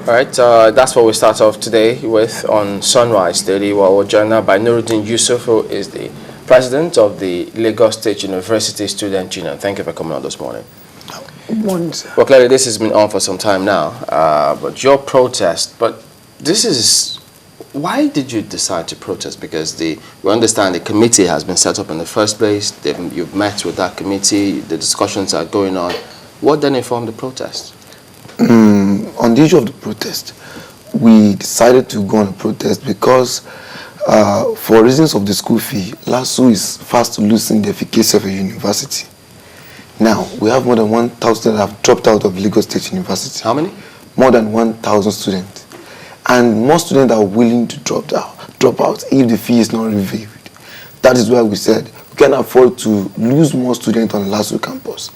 All right, that's what we start off today with on Sunrise Daily. Well, we're joined now by Nurudeen Yusuf, who is the president of the Lagos State University Student Union. Thank you for coming on this morning. Good morning, sir. Well, clearly this has been on for some time now, but your protest, why did you decide to protest? Because we understand the committee has been set up in the first place. You've met with that committee, the discussions are going on. What then informed the protest? On the issue of the protest, we decided to go on a protest because for reasons of the school fee, Lasu is fast losing the efficacy of a university. Now, we have more than 1,000 that have dropped out of Lagos State University. How many? More than 1,000 students. And more students are willing to drop out if the fee is not reviewed. That is why we said we can't afford to lose more students on Lasu campus.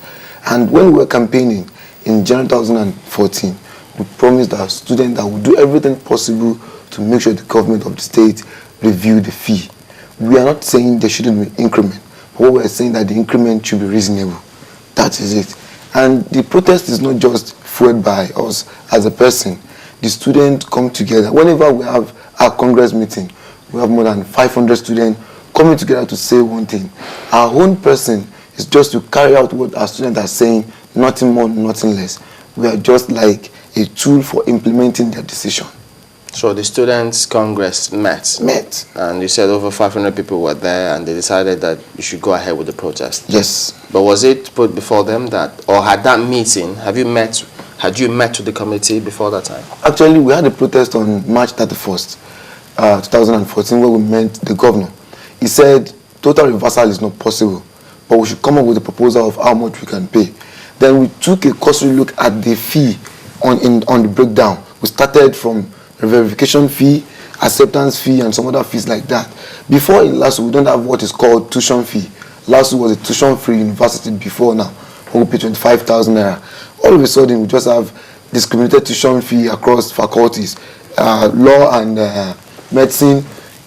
And when we were campaigning in January 2014, we promised our students that we would do everything possible to make sure the government of the state review the fee. We are not saying there shouldn't be increment, but what we are saying that the increment should be reasonable. That is it. And the protest is not just fueled by us as a person. The students come together. Whenever we have our Congress meeting, we have more than 500 students coming together to say one thing. Our own person is just to carry out what our students are saying, nothing more, nothing less. We are just like a tool for implementing their decision. So the Students' Congress met? Met. And you said over 500 people were there and they decided that you should go ahead with the protest? Yes. But was it put before them that, or had that meeting, had you met with the committee before that time? Actually, we had a protest on March 31st, 2014, where we met the governor. He said total reversal is not possible, but we should come up with a proposal of how much we can pay. Then we took a cursory look at the fee on the breakdown. We started from a verification fee, acceptance fee, and some other fees like that. Before in Lasu, we don't have what is called tuition fee. Lasu was a tuition-free university before now. We pay 25,000 naira. All of a sudden, we just have discriminated tuition fee across faculties. Law and medicine,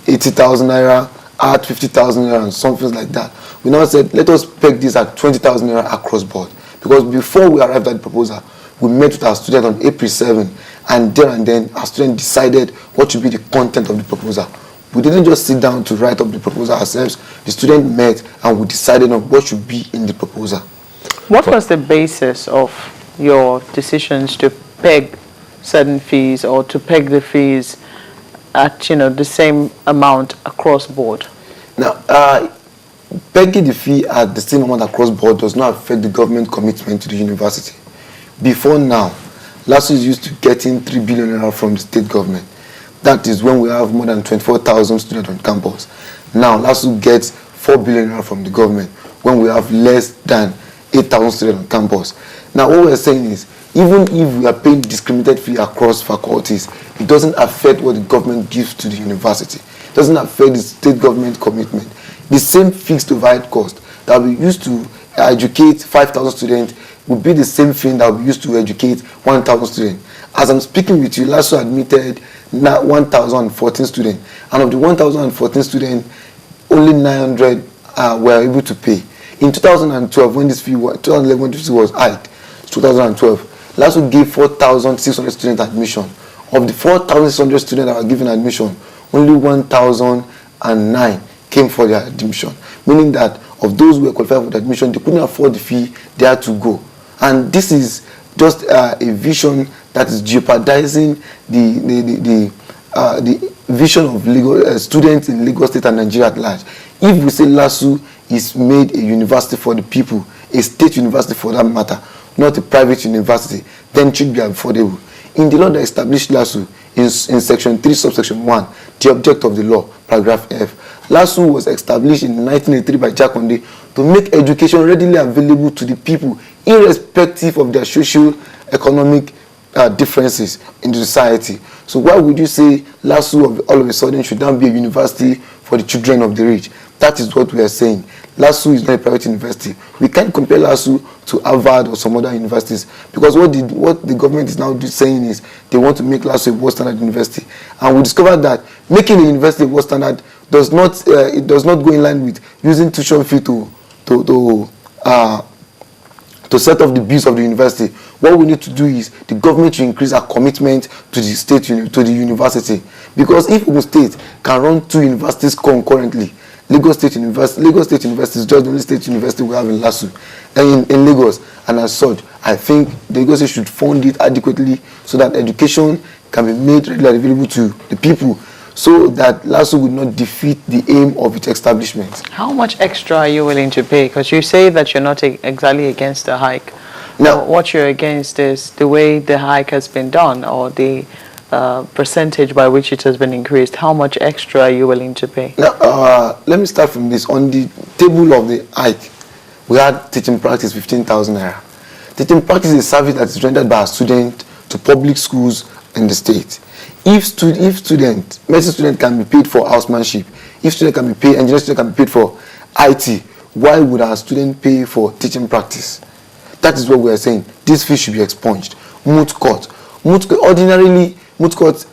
80,000 naira, art, 50,000 naira, and some things like that. We now said, let us peg this at 20,000 naira across board. Because before we arrived at the proposal, we met with our students on April 7, and there and then our students decided what should be the content of the proposal. We didn't just sit down to write up the proposal ourselves. The students met and we decided on what should be in the proposal. What was the basis of your decisions to peg certain fees or to peg the fees at the same amount across board? Now, pegging the fee at the same amount across board does not affect the government commitment to the university. Before now, Lasu is used to getting 3 billion naira from the state government. That is when we have more than 24,000 students on campus. Now, Lasu gets 4 billion naira from the government when we have less than 8,000 students on campus. Now, what we're saying is, even if we are paying discriminated fee across faculties, it doesn't affect what the government gives to the university. It doesn't affect the state government commitment. The same fixed overhead cost that we used to educate 5,000 students would be the same thing that we used to educate 1,000 students. As I'm speaking with you, Lasu admitted 1,014 students. And of the 1,014 students, only 900 were able to pay. In 2012, when this fee was, 2011, when this fee was hiked, 2012, Lasu gave 4,600 students admission. Of the 4,600 students that were given admission, only 1,009 came for their admission. Meaning that of those who were qualified for the admission, they couldn't afford the fee, they had to go. And this is just a vision that is jeopardizing the vision of students in Lagos State and Nigeria at large. If we say Lasu is made a university for the people, a state university for that matter, not a private university, then it should be affordable. In the law that established Lasu, in section 3, subsection 1, the object of the law, paragraph F, Lasu was established in 1983 by Jakonde to make education readily available to the people, irrespective of their social, economic differences in the society. So why would you say Lasu all of a sudden should now be a university for the children of the rich? That is what we are saying. Lasu is not a private university. We can't compare Lasu to Harvard or some other universities, because what the government is now saying is they want to make Lasu a world standard university, and we discovered that making a university a world standard does not go in line with using tuition fee to to set off the bills of the university. What we need to do is the government should increase our commitment to the state, to the university. Because if Ogun State can run 2 universities concurrently, Lagos State University is just the only state university we have in Lasu, in Lagos. And as such, I think the Lagos State should fund it adequately so that education can be made readily available to the people, so that Lasu would not defeat the aim of its establishment. How much extra are you willing to pay? Because you say that you're not exactly against the hike. Now, what you're against is the way the hike has been done, or the percentage by which it has been increased. How much extra are you willing to pay? Now, let me start from this. On the table of the hike, we had teaching practice 15,000 naira. Teaching practice is a service that is rendered by a student to public schools in the state. If medicine student can be paid for housemanship, if student can be paid, engineering student can be paid for IT, why would our student pay for teaching practice? That is what we are saying. This fee should be expunged. Moot court. Ordinarily, moot court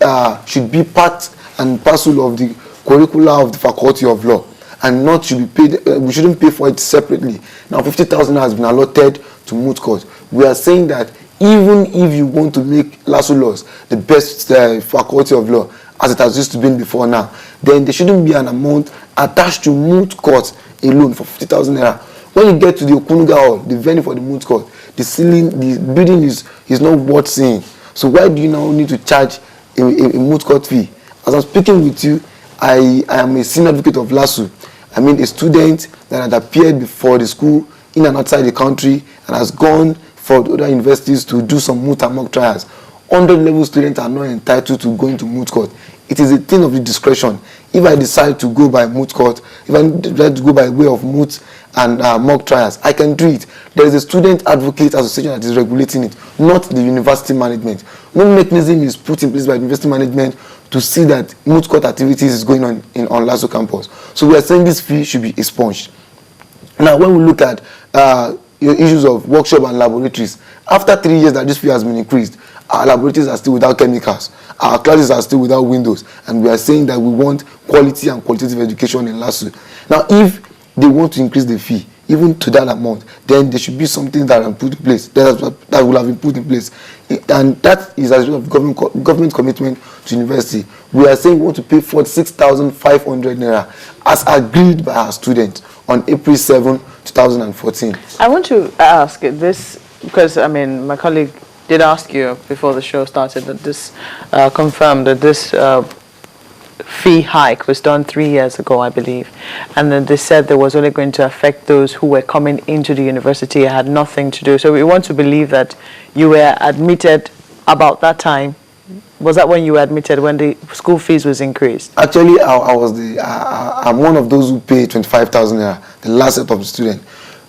should be part and parcel of the curricula of the Faculty of Law, and not should be paid. We shouldn't pay for it separately. Now, 50,000 has been allotted to moot court. We are saying that even if you want to make Lasu laws the best Faculty of Law, as it has used to be before now, then there shouldn't be an amount attached to moot court alone for 50,000 naira. When you get to the Okunuga Hall, the venue for the moot court, the ceiling, the building is not worth seeing. So why do you now need to charge a moot court fee? As I'm speaking with you, I am a senior advocate of Lasu. I mean, a student that had appeared before the school in and outside the country and has gone for other universities to do some moot and mock trials. 100-level students are not entitled to go into moot court. It is a thing of the discretion. If I decide to go by moot court, if I decide to go by way of moot and mock trials, I can do it. There is a student advocate association that is regulating it, not the university management. No mechanism is put in place by the university management to see that moot court activities is going on on Lasu campus. So we are saying this fee should be expunged. Now, when we look at issues of workshop and laboratories, after 3 years that this fee has been increased, our laboratories are still without chemicals, our classes are still without windows, and we are saying that we want quality and qualitative education in Lasu. Now, if they want to increase the fee, even to that amount, then there should be something that will put in place, that will have been put in place, and that is as a result of government commitment to university. We are saying we want to pay 46,500 naira as agreed by our students on April 7, 2014. I want to ask this because, I mean, my colleague did ask you before the show started that this confirmed that this fee hike was done 3 years ago, I believe, and then they said there was only going to affect those who were coming into the university. It had nothing to do. So we want to believe that you were admitted about that time. Was that when you were admitted, when the school fees was increased? Actually, I'm one of those who paid 25,000 naira, the last set of the student.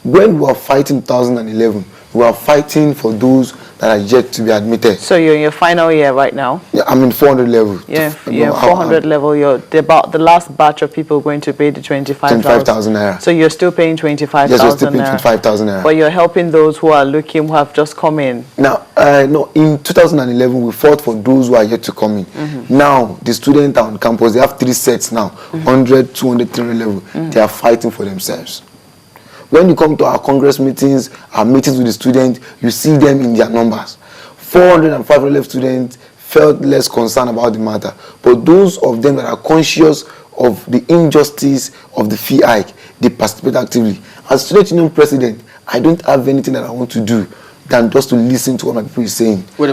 When we were fighting 2011, we were fighting for those that are yet to be admitted. So you're in your final year right now? Yeah, I'm in 400 level. Yeah, 400 level. You're about the last batch of people going to pay the 25,000 naira. So you're still paying 25,000 Yes, we're still paying 25,000 naira. But you're helping those who are looking, who have just come in. Now, no, in 2011, we fought for those who are yet to come in. Now, the students are on campus. They have 3 sets now, 100, 200, 300 level. They are fighting for themselves. When you come to our Congress meetings, our meetings with the students, you see them in their numbers. 400 and 500 level students felt less concerned about the matter. But those of them that are conscious of the injustice of the fee hike, they participate actively. As student union president, I don't have anything that I want to do than just to listen to what my people is saying.